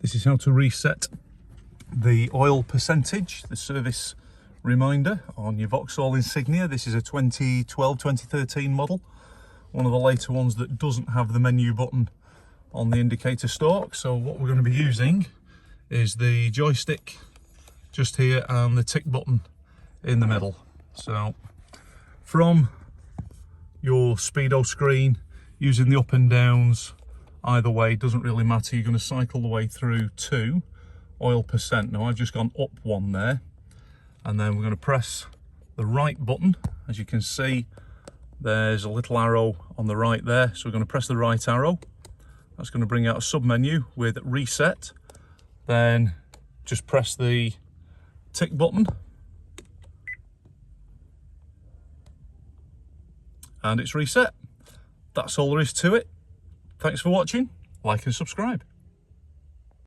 This is how to reset the oil percentage, the service reminder on your Vauxhall Insignia. This is a 2012-2013 model, one of the later ones that doesn't have the menu button on the indicator stalk. So what we're going to be using is the joystick just here and the tick button in the middle. So from your speedo screen, using the up and downs, either way, doesn't really matter. You're going to cycle the way through to oil percent. Now I've just gone up one there, and then we're going to press the right button. As you can see, there's a little arrow on the right there, so we're going to press the right arrow. That's going to bring out a sub menu with reset. Then just press the tick button and it's reset. That's all there is to it. Thanks for watching. Like and subscribe.